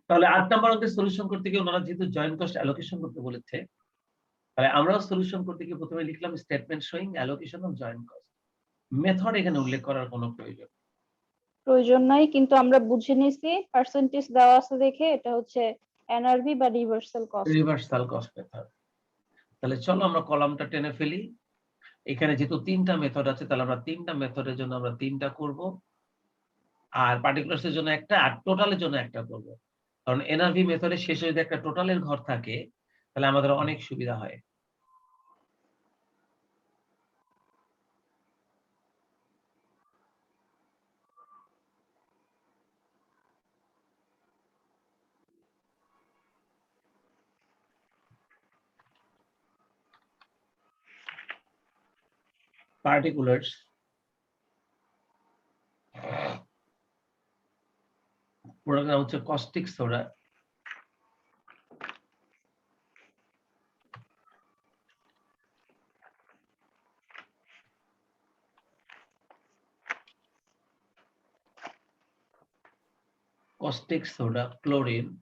তাহলে 8 নাম্বার অঙ্কের সলিউশন করতে গিয়ে ওনারা যেহেতু জয়েন্ট কস্ট অ্যালোকেশন করতে বলেছে, তাহলে আমরাও সলিউশন করতে গিয়ে প্রথমে লিখলাম statement showing allocation of joint cost. Method এখানে উল্লেখ করার কোনো প্রয়োজন নাই, কিন্তু আমরা বুঝে নিছি পার্সেন্টেজ দেওয়া আছে দেখে এটা হচ্ছে এনআরভি বা reversal cost. Reversal cost method. তাহলে চলো আমরা কলামটা টেনে ফেলি। এখানে যেহেতু 3টা মেথড আছে, তাহলে আমরা 3টা মেথডের জন্য আমরা 3টা করব, আর পার্টিকুলারসের জন্য একটা, আর টোটালের জন্য একটা করব। কারণ এনআরভি মেথডের শেষে যদি একটা টোটালের ঘর থাকে তাহলে আমাদের অনেক সুবিধা হয়। পার্টিকুলার্স পুরোটা হচ্ছে caustic soda, caustic soda, chlorine,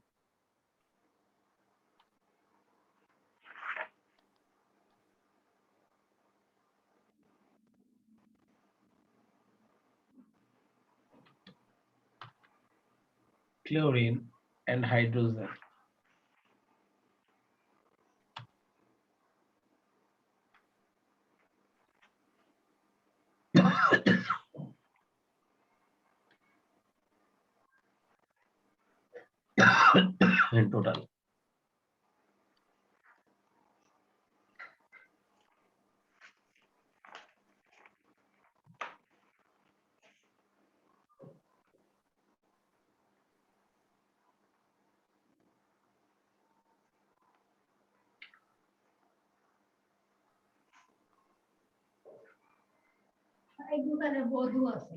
and hydrogen. In total. এই দোকানে মধু আছে,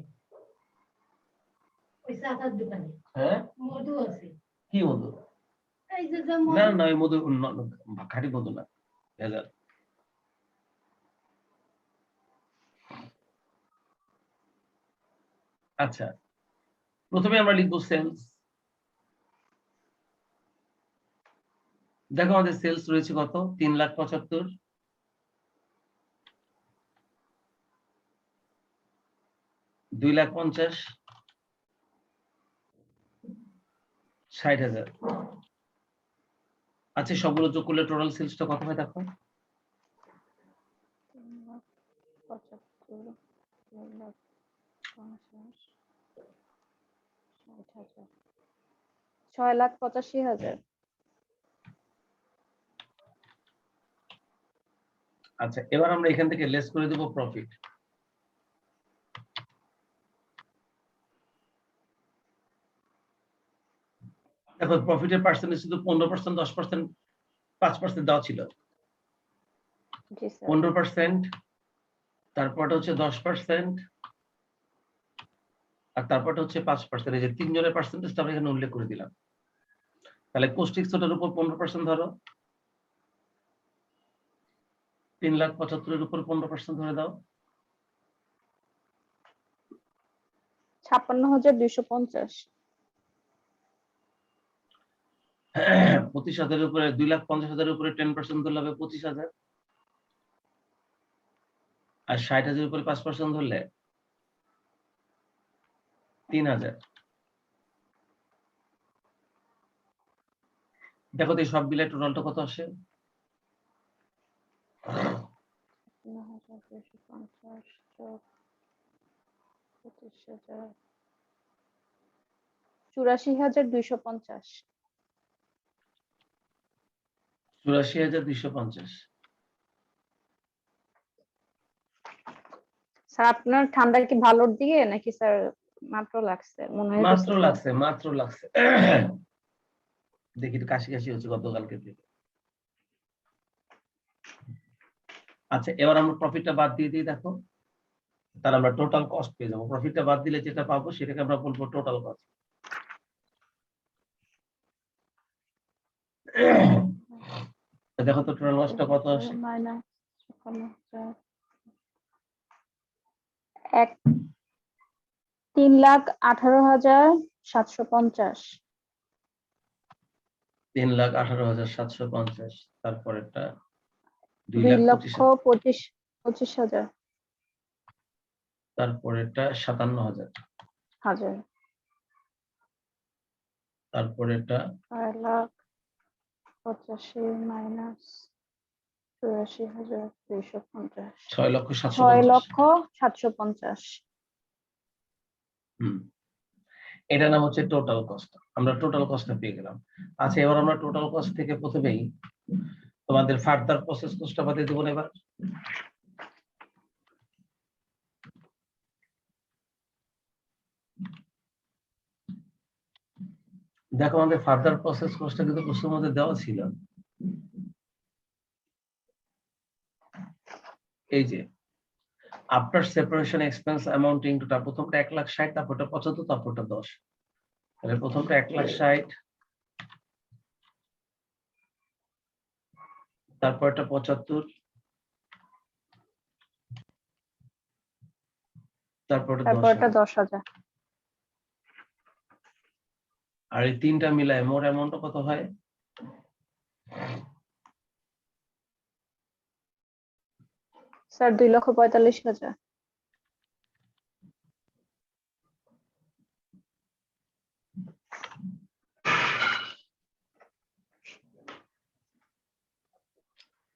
ওই চাচার দোকানে হ্যাঁ মধু আছে। কি মধু? এই যে না না এই মধু খাঁটি মধু না, ভেজাল। আচ্ছা, প্রথমে আমরা লিখবো সেলস। দেখো আমাদের সেলস রয়েছে কত? 3,75,000, 2,50,000, 60,000। আচ্ছা, সবগুলো যোগ করলে টোটাল সেলসটা কত হয় দেখো? 6,85,000। আচ্ছা, এবার আমরা এখান থেকে লেস করে দেব প্রফিট। দেখো প্রফিটের পার্সেন্টেজ শুধু 15%, 10%, 5% দেওয়া ছিল। 15%, তারপরটা হচ্ছে 10%, আর তারপরটা হচ্ছে 5%। এই যে তিনজনের পার্সেন্টেজটা আমরা এখানে উল্লেখ করে দিলাম। তাহলে কোস্টিক সোডার উপর 15% ধরো, 3,75,000 উপর 15% ধরে দাও, 56,250। 25,000 উপরে 2,50,000 উপরে 10% ধরলে হবে 25,000, আর 60,000 উপরে 5% ধরলে 3,000। দেখো তো সব মিলে টোটালটা কত আসে? 84,250। 84,250। স্যার আপনার ঠান্ডা কি ভালোর দিকে নাকি স্যার মাত্র লাগছে? মনে হয় মাত্র লাগছে। দেখি তো কাশি কাশি হচ্ছে গতকালকে থেকে। আচ্ছা, এবার আমরা প্রফিটটা বাদ দিয়ে দিই। দেখো তাহলে আমরা টোটাল কস্ট পেয়ে যাবো। প্রফিটটা বাদ দিলে যেটা পাবো সেটাকে আমরা বলবো টোটাল কস্ট। দেখো তো টোটাল কস্টটা কত আসে? 3,18,750। 3,18,750, তারপরেরটা 2,25,000 তারপরেরটা 57,000, হাজার, তারপরেরটা 4,85,000 মাইনাস 84,250, 6,750,000। 6,750,000। এটা নাম হচ্ছে টোটাল কস্ট। আমরা টোটাল কস্টটা পেয়ে গেলাম। আচ্ছা, এবার আমরা টোটাল কস্ট থেকে প্রথমেই তোমাদের ফার্দার প্রসেস কস্টটা বাদ দিয়ে দেবো না এবার। দেখো আমাদের ফার্দার প্রসেস কস্টটা কিন্তু প্রশ্নের মধ্যে দেওয়া ছিল। এই যে after separation expense amounting two, প্রথমটা 1,60,000, তারপরটা 75, তারপরটা 10। তাহলে প্রথমটা 1,60,000, তারপরটা 75, তারপরটা 10,000। আর এই তিনটা মিলায় মোট অ্যামাউন্টটা কত হয়? স্যার 2,45,000।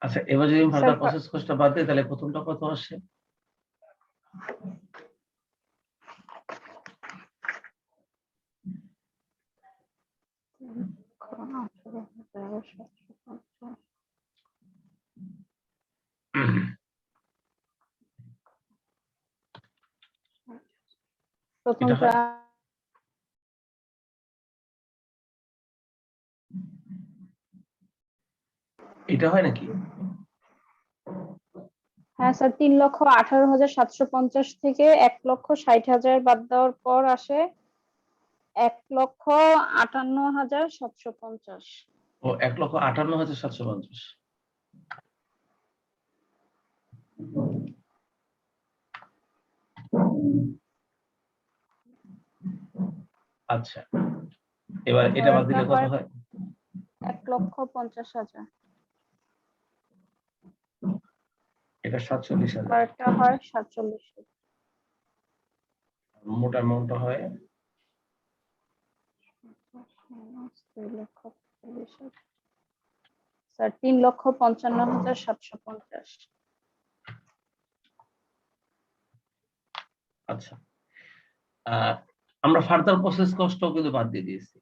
আচ্ছা, এবার যদি ফার্দার প্রসেস কস্টটা বাদ দিই তাহলে প্রথমটা কত আসে? প্রথমটা এটা হয় নাকি? হ্যাঁ স্যার, 3,18,750 থেকে 1,60,000 বাদ দেওয়ার পর আসে 1,58,750। ও 1,58,750। আচ্ছা, এবার এটা বাদ দিলে কত হয়? 1,50,000। এটা 47,000। আর এটা হয় 47,000। মোট অ্যামাউন্টটা হয় 2,45,000 স্যার, 3,55,750। আচ্ছা, আমরা ফার্দার প্রসেস কস্টও কিন্তু বাদ দিয়ে দিয়েছি।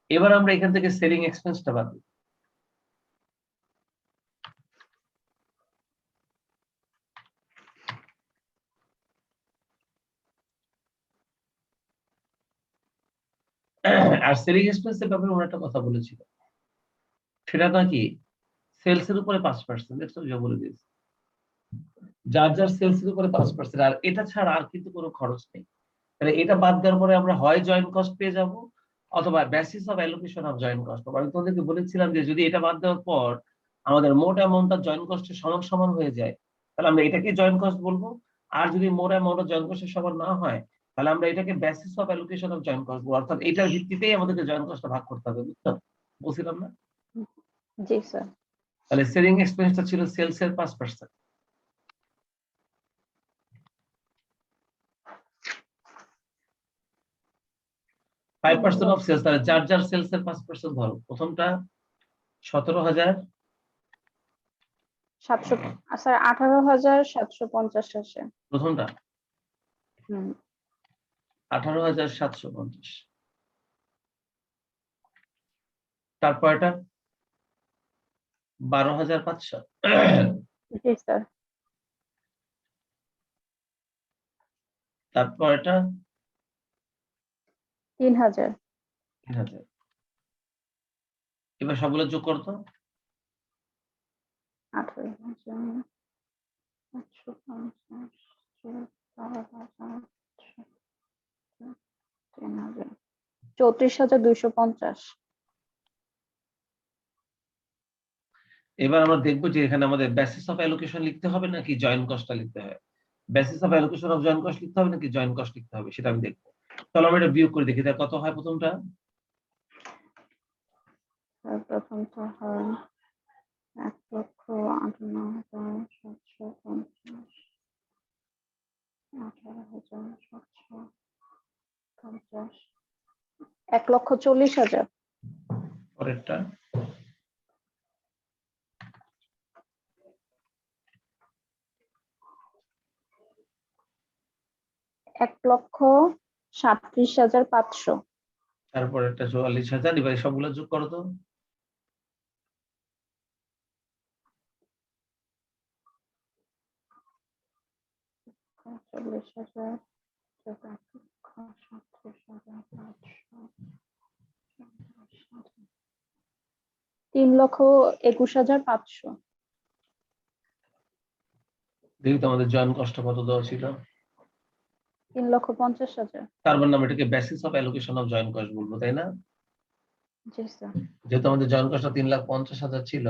এবার আমরা এখান থেকে সেলিং এক্সপেন্সটা বাদ দিই। আর সেলিং এক্সপেন্সের ব্যাপারে ওরা একটা কথা বলেছিল, সেটা নাকি সেলস এর উপরে 5%, দেখছো যে বলে দিয়েছে যার যার সেলস এর উপরে 5%, আর এটা ছাড়া আর কিন্তু কোনো খরচ নেই। তাহলে এটা বাদ দেওয়ার পরে আমরা হয় জয়েন্ট কস্ট পেয়ে যাব, অথবা basis of allocation of joint cost. আমি তোমাদেরকে বলেছিলাম যে যদি এটা বাদ দেওয়ার পর আমাদের মোট অ্যামাউন্টটা জয়েন্ট কস্টের সমান সমান হয়ে যায় তাহলে আমরা এটাকে জয়েন্ট কস্ট বলবো, আর যদি মোট অ্যামাউন্ট জয়েন্ট কস্টের সমান না হয় তাহলে আমরা এটাকে basis of allocation of joint cost বলবো। অর্থাৎ এটার ভিত্তিতেই আমাদেরকে জয়েন্ট কস্টটা ভাগ করতে হবে, বুঝছো? বলছিলাম না? জি স্যার। তাহলে সেলিং এক্সপেন্সটা ছিল সেলস এর 5%, 5% অফ সেলস। তাহলে যার যার সেলস এর 5% ধরো। প্রথমটা 17,700 স্যার, 18,750 আসে। প্রথমটা 18,750, তারপর এটা 12,500, জি স্যার। তারপর এটা 3,000। 3,000। এবার সবগুলো যোগ করতো 34,250। এবার আমরা দেখবো যে এখানে আমাদের বেসিস অফ অ্যালোকেশন লিখতে হবে নাকি জয়েন্ট কস্টটা লিখতে হবে, basis of allocation of joint cost লিখতে হবে নাকি জয়েন্ট কস্ট লিখতে হবে, সেটা আমি দেখবো। চলো আমরা এটা বিয়োগ করে দেখি। তাহলে কত হয় প্রথমটা? প্রথমটা হয় ১,৫৮,৭৫০, ১৮,৭৫০, ১,৪০,০০০। পরেরটা ১,৩৭,৫০০। তারপরেরটা ৪৪,০০০। এবার সবগুলো যোগ করো তো। ৪০,০০০ যোগ ১,৩৭,৫০০, ৩,২১,৫০০। দেখি তোমাদের জয়েন কষ্ট কত দেওয়া ছিল। ৩,৫০,০০০। তার মানে আমরা এটাকে basis of allocation of join cost বলবো, তাই না? জি স্যার। যেহেতু আমাদের জয়েন কস্টটা ৩,৫০,০০০ ছিল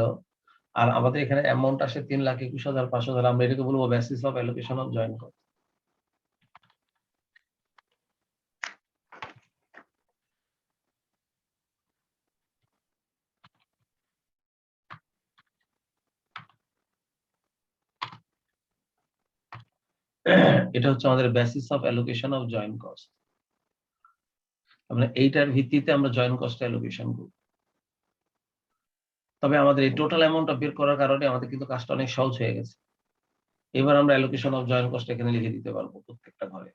আর আমাদের এখানে অ্যামাউন্ট আসে ৩,২১,৫০০, তাহলে আমরা এটাকে বলবো basis of allocation of join cost. এটা হচ্ছে আমাদের basis of allocation of join cost. আমরা এইটার ভিত্তিতে আমরা জয়েন কস্ট অ্যালোকেশন করব। তবে আমাদের এই টোটাল অ্যামাউন্টটা বের করার কারণে আমাদের কিন্তু কাজটা অনেক সহজ হয়ে গেছে। এবার আমরা অ্যালোকেশন অফ জয়েন কস্ট এখানে লিখে দিতে পারবো প্রত্যেকটা ঘরে।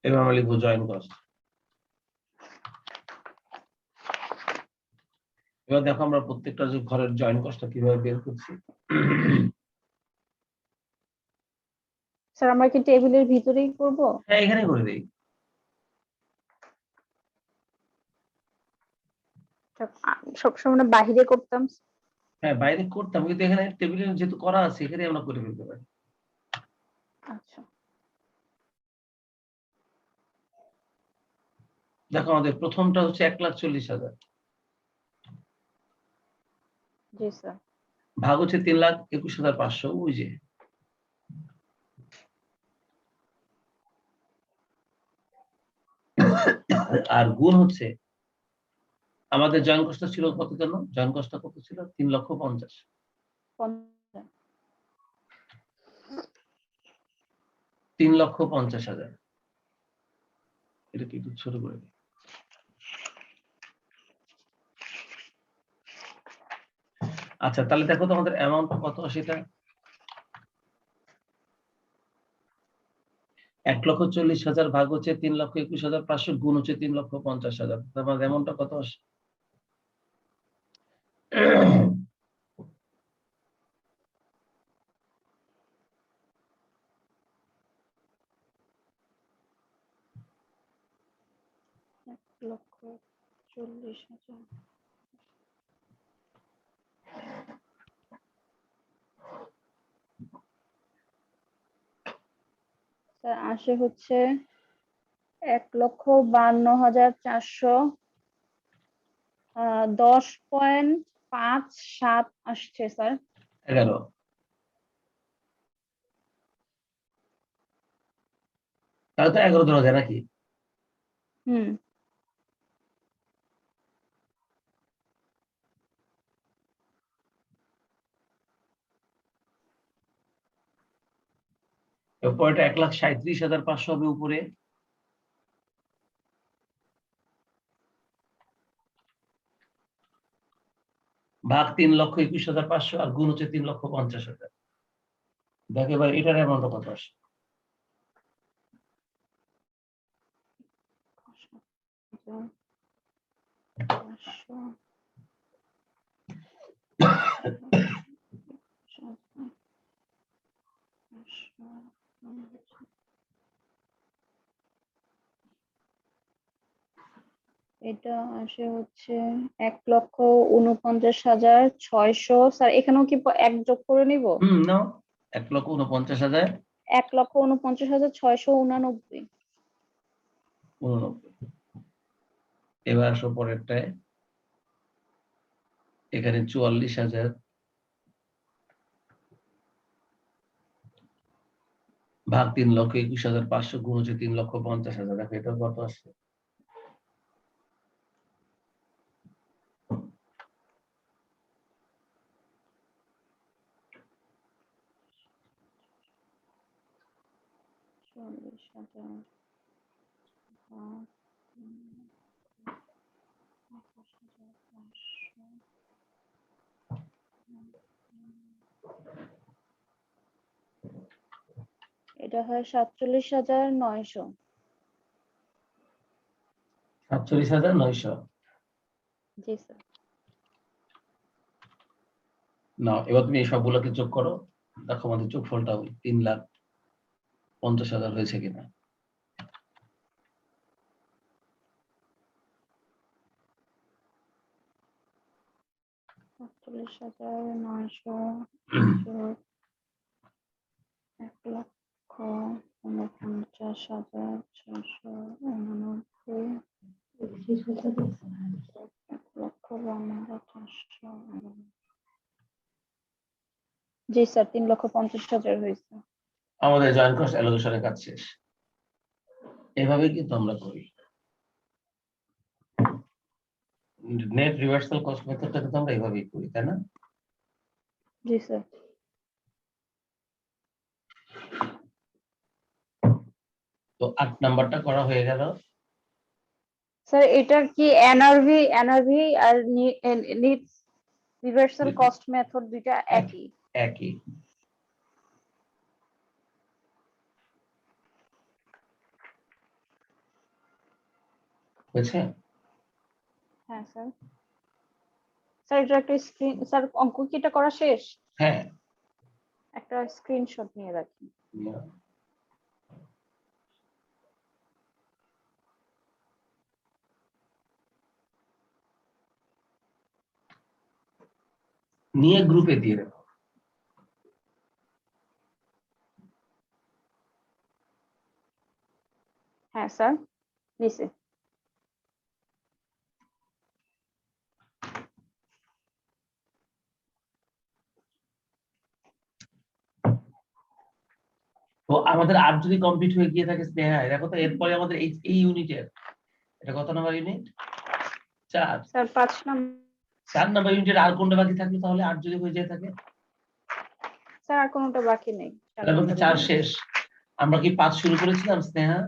এবার আমরা লিখবো জয়েন কস্ট। এবার দেখো আমরা প্রত্যেকটা ঘরের জয়েন কস্টটা কিভাবে বের করছি। স্যার আমরা কি টেবিলের ভিতরেই করব? হ্যাঁ, এখানে করে দিই। সবসময় না বাহিরে করতাম। হ্যাঁ, বাইরে করতাম, কিন্তু এখানে টেবিলে যেহেতু করা আছে এখানে আমরা করে ফেলতে পারি। আচ্ছা। দেখো আমাদের প্রথমটা হচ্ছে ১,৪০,০০০ জি স্যার। ভাগ হচ্ছে ৩,২১,৫০০। ওই যে আর গুণ হচ্ছে আমাদের জয়েন কস্টটা ছিল কত জানো? জয়েন কস্টটা কত ছিল? ৩,৫০,০০০। ৩,৫০,০০০। এটা কি একটু ছোট করে দিই। আচ্ছা, তাহলে দেখো তো আমাদের অ্যামাউন্টটা কত সেটা। ১,৪০,০০০ ভাগ হচ্ছে ৩,২১,৫০০ গুণ হচ্ছে ৩,৫০,০০০। তোমার অ্যামাউন্টটা কত আসে? এক লক্ষ ৪০,০০০। স্যার আসে হচ্ছে ১,৫২,৪০,10,৫৭ আসছে স্যার। ১১। তাহলে তো ১১ ধরা যায় নাকি? হুম। পরেরটা ১,৩৭,৫০০ হবে উপরে। ভাগ ৩,২১,৫০০ আর গুণ হচ্ছে ৩,৫০,০০০। দেখো এবার এটার অ্যামাউন্টটা কত আসে। এটা আসে হচ্ছে ১,৪৯,৬০০। স্যার এখানেও কি এক যোগ করে নিব? নাও ১,৪৯,০০০ ১,৪৯,৬89। ৮৯। এবার আসো পরেরটায়। এখানে ৪৪,০০০ ভাগ ৩,২১,৫০০ গুণ হচ্ছে ৩,৫০,০০০। দেখো এটা কত আসছে? এটা হয় 47,900। 47,900। জি স্যার। না, এবার তুমি এই সবগুলোকে যোগ করো, দেখো আমাদের যোগফলটা 3,50,000 হয়েছে কিনা। সাতচল্লিশ হাজার 900 1,49,689, 1,52,500। জি স্যার, 3,50,000 হয়েছে। আমাদের জয়েন্ট কস্ট অ্যালোকেশনের কাজ শেষ। এভাবে কিন্তু আমরা করি। নেট রিভার্সাল কস্ট মেথডটা কিন্তু আমরা এইভাবেই করি, তাই না? জি স্যার। তো 8 নাম্বারটা করা হয়ে গেল। স্যার এটা কি এনআরভি আর নিডস রিভার্সাল কস্ট মেথড দুইটা একই? একই। বুঝছেন? হ্যাঁ স্যার। স্যার এটা একটা স্ক্রিন, স্যার অঙ্ক কি এটা করা শেষ? হ্যাঁ। একটা স্ক্রিনশট নিয়ে রাখি। নিয়ে গ্রুপে দিয়ে দেবো। হ্যাঁ স্যার, নিচে। তো আমাদের 8 যদি কমপ্লিট হয়ে গিয়ে থাকে স্নেহা, দেখো তো এরপরে আমাদের এই ইউনিটের এটা কত number unit? 4। Sir 5 number. 4 number ইউনিটের আর কোনটা বাকি থাকলো তাহলে? 8 যদি হয়ে যায় থাকে। স্যার আর কোনোটা বাকি নেই। তাহলে 4 শেষ। আমরা কি 5 শুরু করেছিলাম স্নেহা?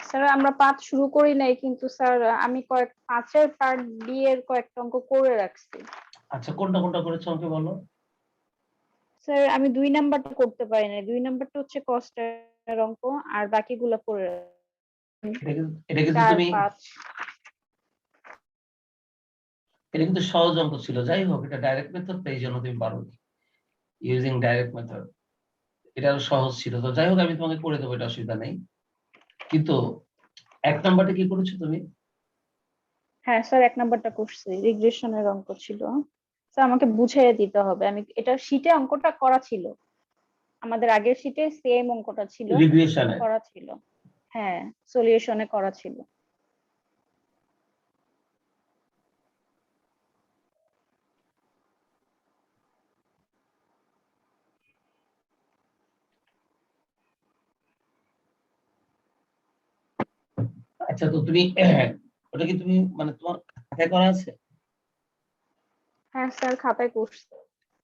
স্যার আমরা 5 শুরু করি নাই, কিন্তু স্যার আমি 5-এর পার্ট ডি এর কয়েকটা অঙ্ক করে রাখছি। আচ্ছা, কোনটা কোনটা করেছো আমাকে বলো। স্যার আমি 2 নাম্বারটা করতে পারি নাই। 2 নাম্বারটা হচ্ছে কস্টের অঙ্ক, আর বাকিগুলো করে এটা কিন্তু 4, তুমি 5। এটা কিন্তু সহজ অঙ্ক ছিল। যাই হোক, এটা ডাইরেক্ট মেথড, এই জন্য তুমি পারো ইউজিং ডাইরেক্ট মেথড। এটা আরো সহজ ছিল। তো যাই হোক, আমি তোমাকে করে দেবো, এটা অসুবিধা নেই। কিন্তু 1 নাম্বারটা কি করেছো তুমি? হ্যাঁ স্যার 1 নাম্বারটা করছি, রিগ্রেশনের অঙ্ক ছিল। স্যার আমাকে বুঝিয়ে দিতে হবে। আমি এটা শীটে অঙ্কটা করা ছিল, আমাদের আগের শীটে সেম অঙ্কটা ছিল, রিগ্রেশনে করা ছিল। হ্যাঁ, সলিউশনে করা ছিল। আচ্ছা, তো তুমি ওটা কি তুমি মানে তোমার খাতায় করা আছে? হ্যাঁ স্যার খাতায় করছি।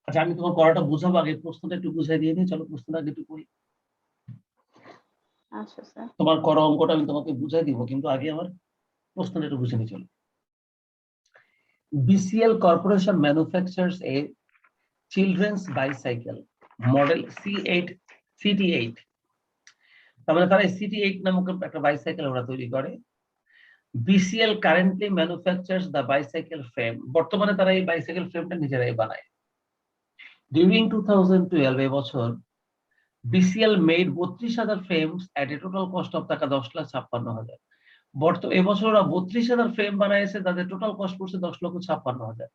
আচ্ছা, আমি তোমার করাটা বুঝাবো, আগে প্রশ্নটা একটু বুঝাই দিয়ে নিই। চলো প্রশ্নটা আগে একটু করি। আচ্ছা স্যার। তোমার করা অঙ্কটা আমি তোমাকে বুঝাই দিব, কিন্তু আগে আমার প্রশ্নটা একটু বুঝে নিই। চলো। BCL Corporation manufactures a children's bicycle model CT8। তার মানে তারা CT8 নামক একটা বাইসাইকেল ওরা তৈরি করে। BCL currently manufactures the bicycle frame। বর্তমানে তারা এই বাইসাইকেল ফ্রেমটা নিজেরাই বানায়। During 2012 এবছর BCL made 32,000 frames at a total cost of টাকা 10,56,000। এবছর ওরা 32,000 ফ্রেম বানাইছে, তাদের টোটাল কস্ট পড়ছে 10,56,000।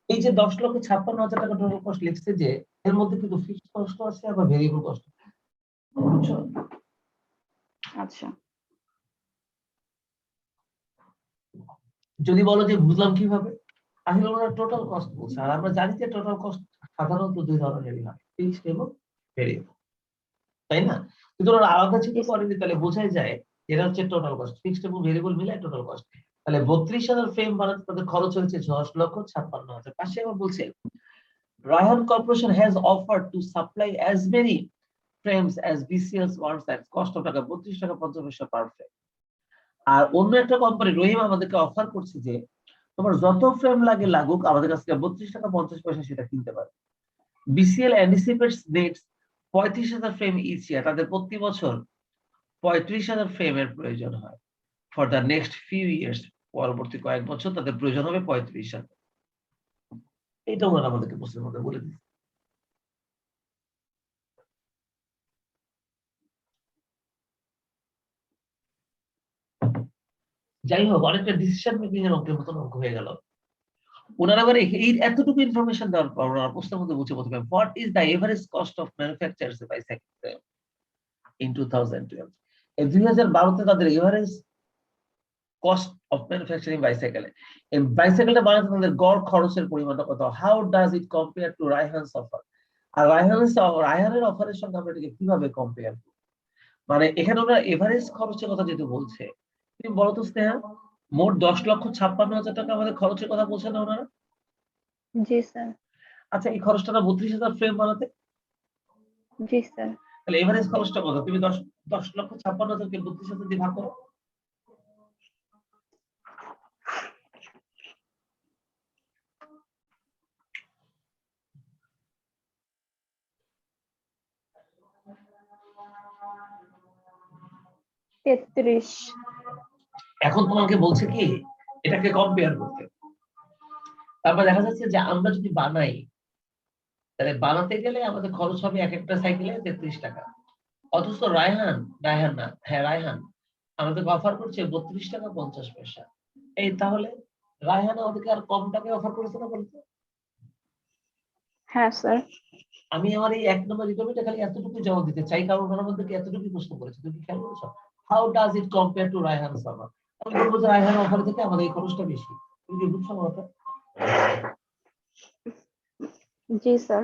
এই যে 10,56,000 টাকা টোটাল কস্ট লিখছে, যে এর মধ্যে কিন্তু ফিক্সড কস্ট আছে আবার ভেরিয়েবল কস্ট। বুঝছো? আচ্ছা। যদি বলো যে বুঝলাম কিভাবে, আসলে ওরা টোটাল কস্ট বলছে। আর আমরা জানি যে টোটাল কস্ট সাধারণত 2 ধরনেরই হয়, ফিক্সড এবং ভেরিয়েবল, তাই না? কিন্তু ওরা আলাদা চিন্তা করেনি, তাহলে বোঝাই যায় এটা হচ্ছে টোটাল কস্ট, ফিক্সড এবং ভেরিয়েবল মিলে টোটাল কস্ট। তাহলে 32,000 ফ্রেম বানাতে তাদের খরচ হয়েছে 10,56,000। পাশে আবার বলছে Raihan corporation has offered to supply as many frames as BCL's one size, cost of টাকা 32 টাকা 50 পয়সা পার ফ্রেম। আর অন্য একটা কোম্পানি রহিম আমাদেরকে অফার করছে যে তোমার যত ফ্রেম লাগে লাগুক আমাদের কাছ থেকে 32 টাকা 50 পয়সা সেটা কিনতে পারে। BCL anticipates needs 35,000 frame each year, তাদের প্রতি বছর 35,000 ফ্রেমের প্রয়োজন হয় for the next few years, পরবর্তী কয়েক বছর তাদের প্রয়োজন হবে 35,000। এইটা ওনারা আমাদেরকে প্রশ্নের মধ্যে বলে দিচ্ছে। যাই হোক, অনেকটা ডিসিশন মেকিং এর অঙ্কের মতন অঙ্ক হয়ে গেল। ওনারা আবার এই এতটুকু ইনফরমেশন দেওয়ার পর ওনারা প্রশ্নের মধ্যে বুঝে প্রথমে what is the average cost of manufactures bicycle in 2012। এই 2012 তে তাদের average cost of manufacturing bicycle, এই বাইসাইকেলটা বানাতে তাদের গড় খরচের পরিমাণটা কত, how does it compare to Raihan's offer, আর রায়হানের অফারের সঙ্গে আমরা এটাকে কিভাবে কম্পেয়ার করব। মানে এখানে ওরা এভারেজ খরচের কথা যেহেতু বলছে, তুমি বলো তো স্নেহা, মোট 10,56,000 টাকা আমাদের খরচের কথা বলছে না ওনারা? জি স্যার। আচ্ছা, এই খরচটা না 32,000 ফ্রেম বানাতে, জি স্যার। তাহলে এভারেজ খরচটা কত? তুমি 10,56,000 কে 32,000 দিয়ে ভাগ করো। তেত্রিশ। এখন তোমাকে বলছে কি এটাকে কম্পেয়ার করতে, তারপর দেখা যাচ্ছে যে আমরা যদি বানাই তাহলে বানাতে গেলে আমাদের খরচ হবে এক একটা সাইকেলে 33 টাকা, অথচ রায়হান আমাদেরকে অফার করছে 32 টাকা 50 পয়সা। এই তাহলে রায়হান আমাদেরকে আর কম টাকায় অফার করেছে না বলতো? হ্যাঁ স্যার। আমি আমার এই 1 নম্বর রিকমেন্ডে খালি এতটুকু জবাব দিতে চাই, কারণ ওনার আমাদেরকে এতটুকু প্রশ্ন করেছে। তুমি খেয়াল করেছো how does it compare two Raihan সামা? আমি বলবো যে রায়হান অফার থেকে আমাদের এই খরচটা বেশি। তুমি কি বুঝছো কথা? জি স্যার।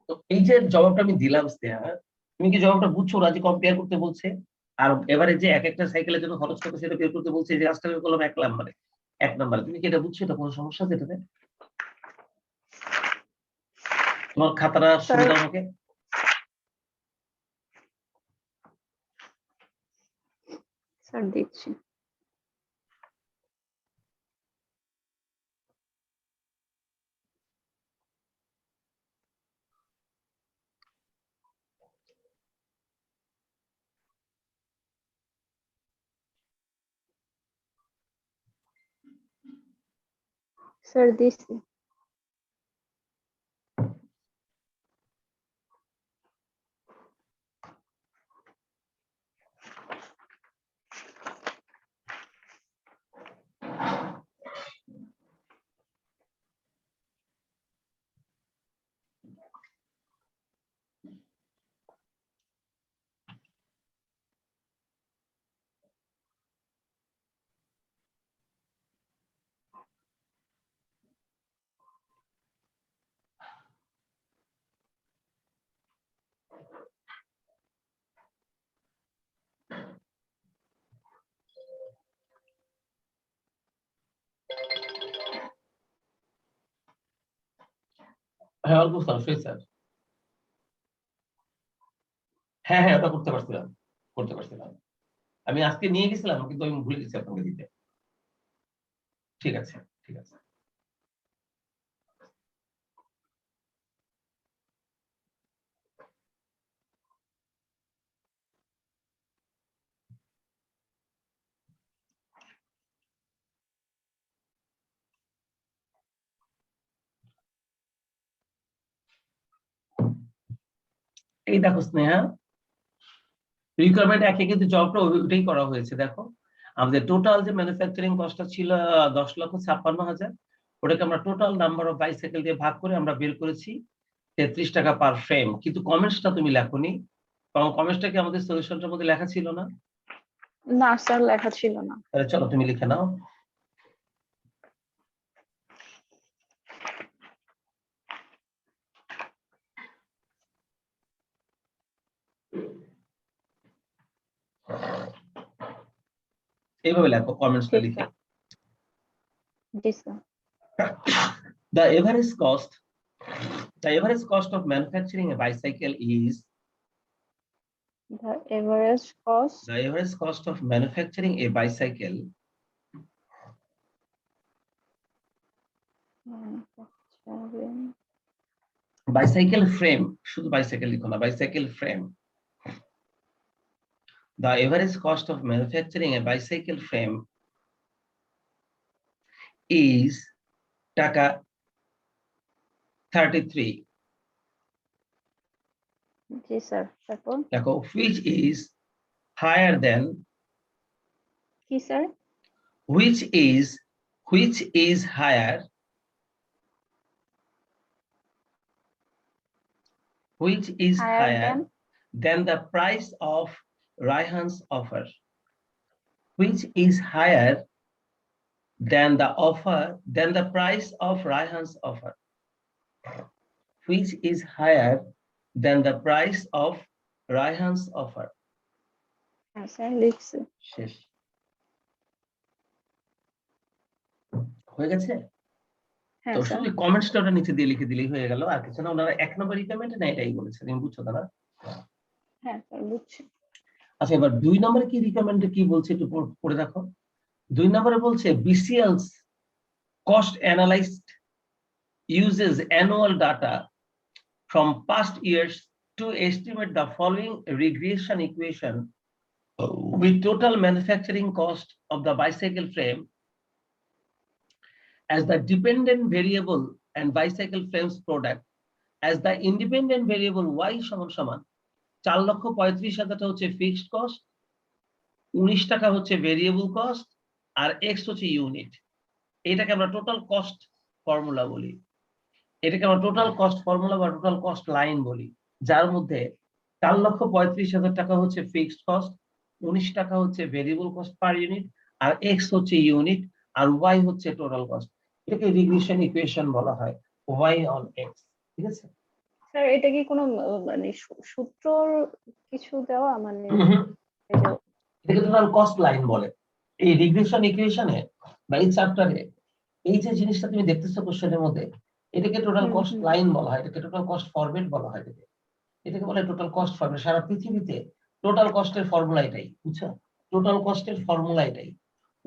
তো এই যে জবাবটা আমি দিলাম স্নেহা, তুমি কি জবাবটা বুঝছো? ওরা যে কম্পেয়ার করতে বলছে আর এবারে যে এক একটা সাইকেলের জন্য খরচ কত সেটা বের করতে বলছে, যে কাজটা আমি করলাম 1 নম্বরে, তুমি কি এটা বুঝছো? এটা কোনো সমস্যা আছে এটাতে? তোমার খাতাটা শুরু দাও আমাকে। স্যার দিচ্ছি। স্যার দিচ্ছি। হ্যাঁ অলমোস্ট অবশ্যই স্যার। হ্যাঁ হ্যাঁ ওটা করতে পারছিলাম। আমি আজকে নিয়ে গেছিলাম কিন্তু আমি ভুলে গেছি আপনাকে দিতে। ঠিক আছে ঠিক আছে। এই দেখো স্নেহা, রিকোয়ারমেন্ট একে কিন্তু জবটা ওইটাই করা হয়েছে। দেখো আমাদের টোটাল যে ম্যানুফ্যাকচারিং কস্টটা ছিল 10,56,000, ওটাকে আমরা টোটাল নাম্বার অফ বাইসাইকেল দিয়ে ভাগ করে আমরা বের করেছি 33 টাকা পার ফ্রেম। কিন্তু কমেন্টসটা তুমি লেখোনি, কারণ কমেন্টসটা কি আমাদের সলিউশনটার মধ্যে লেখা ছিল না? না স্যার, লেখা ছিল না। তাহলে চলো তুমি লিখে নাও। এইভাবে লেখো কমেন্টসটা লিখে। জি sir. The average cost of manufacturing a bicycle is The average cost the average cost of manufacturing a bicycle bicycle frame, শুধু bicycle লিখো না, bicycle frame. The average cost of manufacturing a bicycle frame is টাকা 33. জি sir. তারপর দেখো which is higher than, কি sir? which is higher than the price of Raihan's offer. Which is higher than the price of Raihan's offer. Which is higher than the price of Raihan's offer. হ্যাঁ sir লিখছি। শেষ হয়ে গেছে। হ্যাঁ তো sir. শুধু কমেন্টসটা ওটা নিচে দিয়ে লিখে দিলেই হয়ে গেল, আর কিছু না। ওনারা 1 নম্বর রিকমেন্ডে না এটাই বলেছে, তুমি বুঝছো না? হ্যাঁ স্যার বুঝছি। আচ্ছা এবার 2 নম্বরে কি রিকমেন্ডে কি বলছে একটু পড়ে দেখো। 2 নম্বরে বলছে BCL's cost analyst uses annual data from past years to estimate the following regression equation with total manufacturing cost of the bicycle frame as the dependent variable and bicycle frames product as the independent variable y সমান 4,35,000 হচ্ছে fixed cost, 19 টাকা হচ্ছে variable cost, আর x হচ্ছে unit. এটাকে আমরা total cost formula বলি। এটাকে আমরা টোটাল কস্ট ফর্মুলা বা টোটাল কস্ট লাইন বলি, যার মধ্যে 4,35,000 টাকা হচ্ছে ফিক্সড কস্ট, 19 টাকা হচ্ছে ভেরিয়েবল কস্ট পার ইউনিট, আর এক্স হচ্ছে ইউনিট, আর ওয়াই হচ্ছে টোটাল কস্ট। এটাকে রিগ্রেশন ইকুয়েশন বলা হয়, ওয়াই অন এক্স। ঠিক আছে স্যার, এটা কি কোনো মানে সূত্রর কিছু দেওয়া মানে এটাকে টোটাল কস্ট লাইন বলে। এই রিগ্রেশন ইকুয়েশনে বা এই চ্যাপ্টারে এই যে জিনিসটা তুমি দেখতেছো কোশ্চেনের মধ্যে, এটাকে টোটাল কস্ট লাইন বলা হয়, এটাকে টোটাল কস্ট ফরম্যাট বলা হয়। এটাকে বলে টোটাল কস্ট ফর্মুলা। সারা পৃথিবীতে টোটাল কস্টের ফর্মুলা এটাই, বুঝছো? টোটাল কস্টের ফর্মুলা এটাই।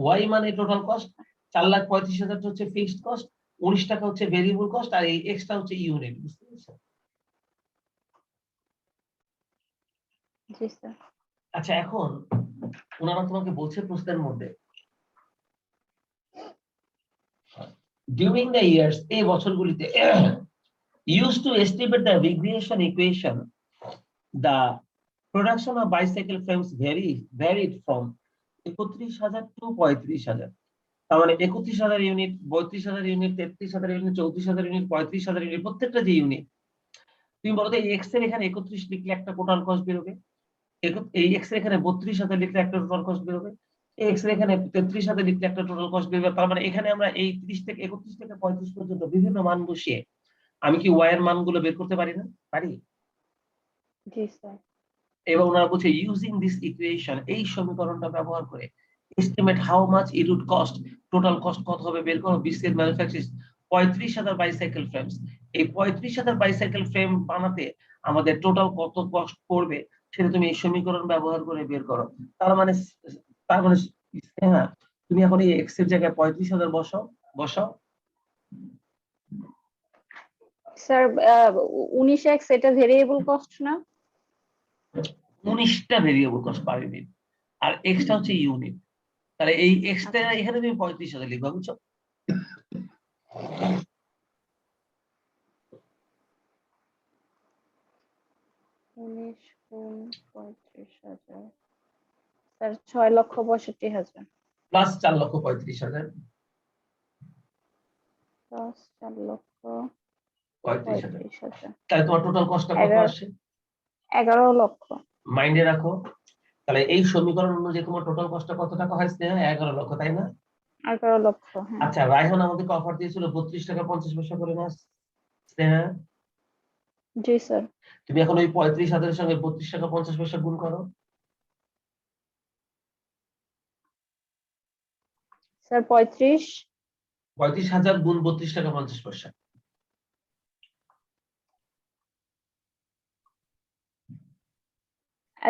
ওয়াই মানে টোটাল কস্ট, 4,35,000 হচ্ছে ফিক্সড কস্ট, 19 টাকা হচ্ছে ভেরিয়েবল কস্ট, আর এই এক্সট্রা হচ্ছে ইউনিট। বুঝতে পেরেছো? জি স্যার। আচ্ছা এখন ওনারা তোমাকে বলছে প্রশ্নের মধ্যে during the years, এই বছরগুলিতে used to estimate the regression equation, the production of bicycle frames varied from 31,000 to 35,000। তার মানে 31,000 unit, 32,000 unit, 33,000 unit, 34,000 unit, 35,000 unit, প্রত্যেকটা যে ইউনিট। তুমি বলো তো এই এক্স এর এখানে 31 লিখলে একটা টোটাল কস্ট বেরোবে, এই এক্স এর এখানে 32,000 লিখলে একটা টোটাল কস্ট বেরোবে, এক্স এর এখানে 33,000 লিখলে একটা টোটাল কস্ট বেরোবে। তার মানে এখানে আমরা এই 30 থেকে 31 থেকে 35 পর্যন্ত বিভিন্ন মান বসিয়ে আমি কি ওয়াই এর মানগুলো বের করতে পারি না? পারি। জি স্যার। এবার ওনারা বলছে ইউজিং দিস ইকুয়েশন, এই সমীকরণটা ব্যবহার করে estimate how much it would cost, total cost কত হবে বের করো। BCL manufacturing 35,000 bicycle frames. এই 35,000 বাইসাইকেল ফ্রেম বানাতে আমাদের টোটাল কত কস্ট পড়বে সেটা তুমি এই সমীকরণ ব্যবহার করে বের করো। তার মানে হ্যাঁ, তুমি এখন এই এক্স এর জায়গায় 35,000 বসাও। স্যার 19x এটা ভেরিয়েবল কস্ট না? 19টা ভেরিয়েবল কস্ট পার ইউনিট, আর এক্সটা হচ্ছে ইউনিট। তাহলে এই এক্সটা এখানে তুমি 35,000 লিখবা, বুঝছো? Sir 6,65,000 plus 4,35,000 plus 35,000। 4,35,000 তাহলে তোমার টোটাল কস্টটা কত 11 আসে 11 লক্ষ। মাইন্ডে রাখো। তাহলে এই সমীকরণ অনুযায়ী তোমার টোটাল কস্টটা কত টাকা হয় স্নেহা? 11 লক্ষ, তাই না? 11 লক্ষ, হ্যাঁ। আচ্ছা, রায়হান আমাদেরকে অফার দিয়েছিল 32 টাকা 50 পয়সা করে না স্নেহা? জি স্যার। তুমি এখন ওই 35,000 এর সঙ্গে 32 টাকা 50 পয়সা গুণ করো। স্যার 35,000 গুণ 32 টাকা 50 পয়সা। —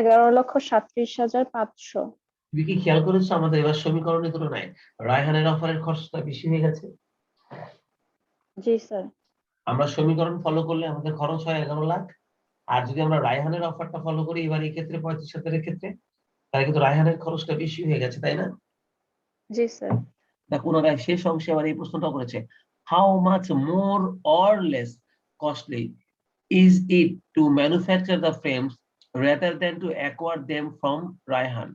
11,37,500। তুমি কি খেয়াল করেছো আমাদের এবার সমীকরণের তুলনায় রায়হানের অফারের খরচটা বেশি হয়ে গেছে? জি স্যার। আমরা সমীকরণ ফলো করলে আমাদের খরচ হয় 11 লাখ, আর যদি আমরা রায়হানের অফারটা ফলো করি এবার এই ক্ষেত্রে 35,000 এর ক্ষেত্রে, তাহলে কিন্তু রায়হানের খরচটা বেশি হয়ে গেছে, তাই না? জি স্যার। দেখ, ওনারা শেষ অংশে আবার এই প্রশ্নটা করেছে, how much more or less costly is it to manufacture the frames rather than to acquire them from Raihan.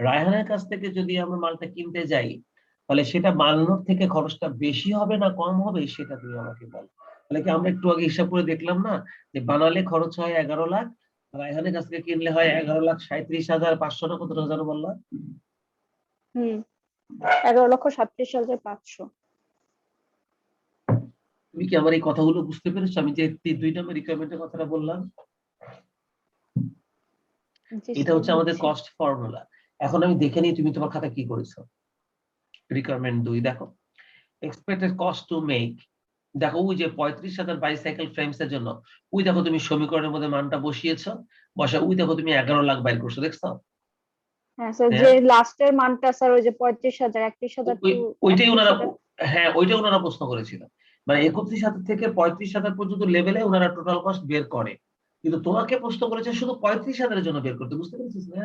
রায়হানের কাছ থেকে যদি আমরা মালটা কিনতে যাই তাহলে সেটা বানানোর থেকে খরচটা বেশি হবে না কম হবে, সেটা তুমি আমাকে বল। তাহলে কি আমরা একটু আগে হিসাব করে দেখলাম না যে বানালে খরচ হয় 11 লাখ, রায়হানের কাছ থেকে কিনলে হয় 11,37,500 না কত টাকা বললাম? 11,37,500। তুমি কি আমার এই কথাগুলো বুঝতে পেরেছো? আমি যে 2 নম্বর রিকোয়ারমেন্টের কথাটা বললাম, এটা হচ্ছে আমাদের কস্ট ফর্মুলা। এখন আমি দেখে নিই তুমি তোমার খাতা কি করেছো। রিকোয়ারমেন্ট 2 দেখো, এক্সপেক্টেড কস্ট টু মেক। দেখো ওই যে 35,000 বাইসাইকেল ফ্রেমস এর জন্য ওই দেখো তুমি সমীকরণের মধ্যে মানটা বসিয়েছো, বসা ওই দেখো তুমি 11 লাখ বাইর করছো, দেখছো? হ্যাঁ স্যার, যে লাস্টের মানটা স্যার ওই যে 35,000 31,000 ওইটাই ওনারা, হ্যাঁ ওইটাই ওনারা প্রশ্ন করেছিল। মানে 31,000 থেকে 35,000 পর্যন্ত লেভেলে ওনারা টোটাল কস্ট বের করে, কিন্তু তোমাকে প্রশ্ন করেছে শুধু 35,000 এর জন্য বের করতে, বুঝতে পেরেছিস না?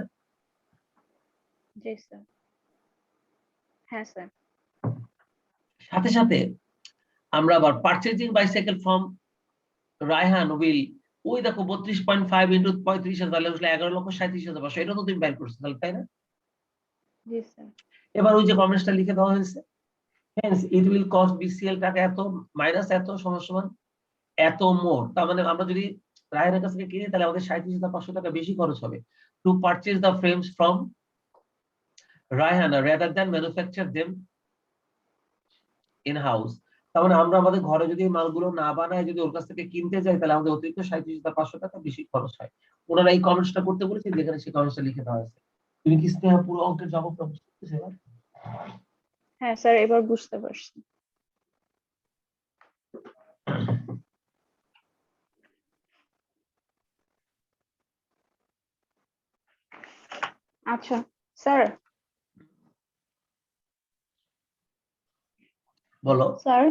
জি স্যার। হ্যাঁ স্যার। সাথে সাথে আমরা আবার purchasing bicycle from Raihan will, ওই দেখো 32.5 ইন্টু 35,000 তাহলে আসলে 11,37,500, এটা তো তুমি বের করছো তাহলে, তাই না? জি স্যার। এবার ওই যে কমেন্টসটা লিখে দেওয়া হয়েছে, hence it will cost BCL টাকা এত মাইনাস এত সমান এত মোর। তার মানে আমরা যদি রায়হানের কাছ থেকে কিনি তাহলে আমাদের 37,500 টাকা বেশি খরচ হবে two purchase the frames from Raihan rather than manufacture them in house. তার মানে আমরা আমাদের ঘরে যদি মালগুলো না বানাই, যদি ওর কাছ থেকে কিনতে যাই তাহলে আমাদের অতিরিক্ত 37,500 টাকা বেশি খরচ হয়। ওনারা এই কমেন্টসটা করতে বলেছে, যেখানে সেই কমেন্টসটা লিখে দেওয়া হয়েছে। তুমি কি স্নেহা পুরো অঙ্কের জবাবটা বুঝতে পেরেছো এবার? হ্যাঁ স্যার, এবার বুঝতে পারছি। আচ্ছা স্যার। বলো। স্যার।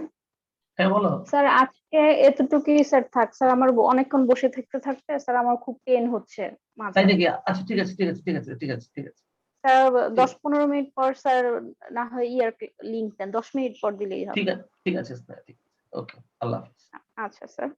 হ্যাঁ বলো। স্যার আজকে এতটুকুই স্যার, থাক স্যার, আমার অনেকক্ষণ বসে থাকতে থাকতে স্যার আমার খুব পেন হচ্ছে তাই মাথায়। নাকি? আচ্ছা ঠিক আছে ঠিক আছে ঠিক আছে ঠিক আছে ঠিক আছে। স্যার 10-15 মিনিট পর স্যার না হয় ইয়ার লিংক দেন, 10 মিনিট পর দিলেই হবে। ঠিক আছে ঠিক আছে, ঠিক আছে। ওকে, আল্লাহ হাফেজ। আচ্ছা স্যার।